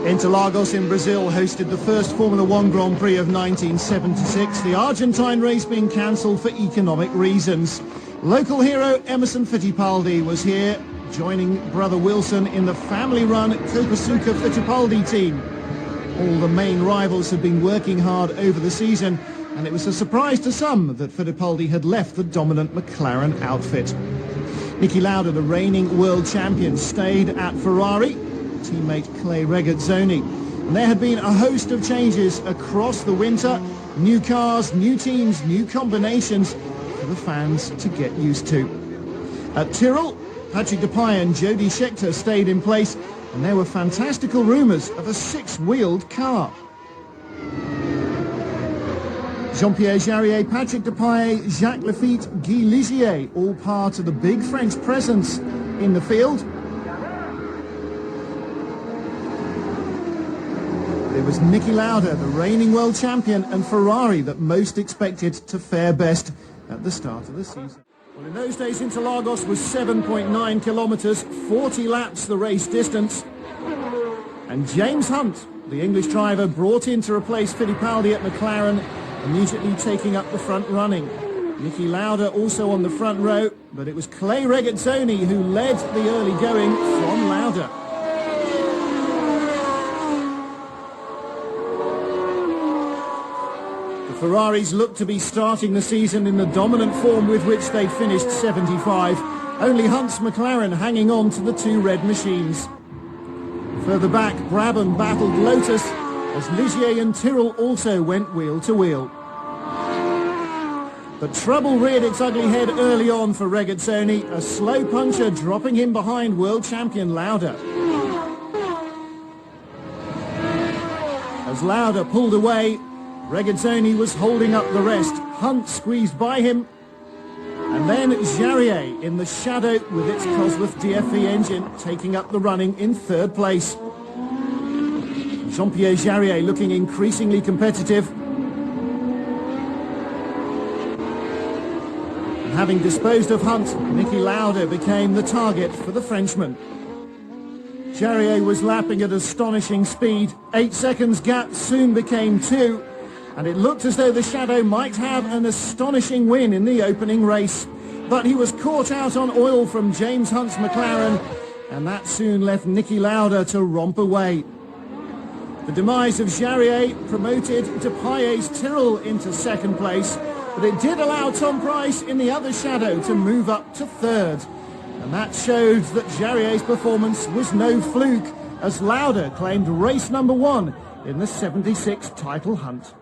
Interlagos in Brazil hosted the first Formula One Grand Prix of 1976, the Argentine race being cancelled for economic reasons. Local hero Emerson Fittipaldi was here, joining brother Wilson in the family-run Copersucar Fittipaldi team. All the main rivals had been working hard over the season, and it was a surprise to some that Fittipaldi had left the dominant McLaren outfit. Niki Lauda, the reigning world champion, stayed at Ferrari, teammate Clay Regazzoni. And there had been a host of changes across the winter, new cars, new teams, new combinations for the fans to get used to. At Tyrrell, Patrick Depailler and Jody Scheckter stayed in place, and there were fantastical rumours of a six-wheeled car. Jean-Pierre Jarier, Patrick Depailler, Jacques Lafitte, Guy Ligier, all part of the big French presence in the field. It was Niki Lauda, the reigning world champion, and Ferrari that most expected to fare best at the start of the season. Well, in those days, Interlagos was 7.9 kilometres, 40 laps the race distance. And James Hunt, the English driver, brought in to replace Fittipaldi at McLaren, immediately taking up the front running. Niki Lauda also on the front row, but it was Clay Regazzoni who led the early going from Lauda. The Ferraris looked to be starting the season in the dominant form with which they finished 75. Only Hunt's McLaren hanging on to the two red machines. Further back, Brabham battled Lotus as Ligier and Tyrrell also went wheel to wheel. But trouble reared its ugly head early on for Regazzoni, a slow puncher dropping him behind world champion Lauda. As Lauda pulled away, Regazzoni was holding up the rest. Hunt squeezed by him, and then Jarier in the shadow with its Cosworth DFV engine taking up the running in third place. Jean-Pierre Jarier looking increasingly competitive. And having disposed of Hunt, Niki Lauda became the target for the Frenchman. Jarier was lapping at astonishing speed. 8 seconds gap soon became 2. And it looked as though the Shadow might have an astonishing win in the opening race. But he was caught out on oil from James Hunt's McLaren, and that soon left Niki Lauda to romp away. The demise of Jarier promoted Depailler's Tyrrell into second place, but it did allow Tom Price in the other Shadow to move up to third. And that showed that Jarier's performance was no fluke, as Lauda claimed race number 1 in the 76 title hunt.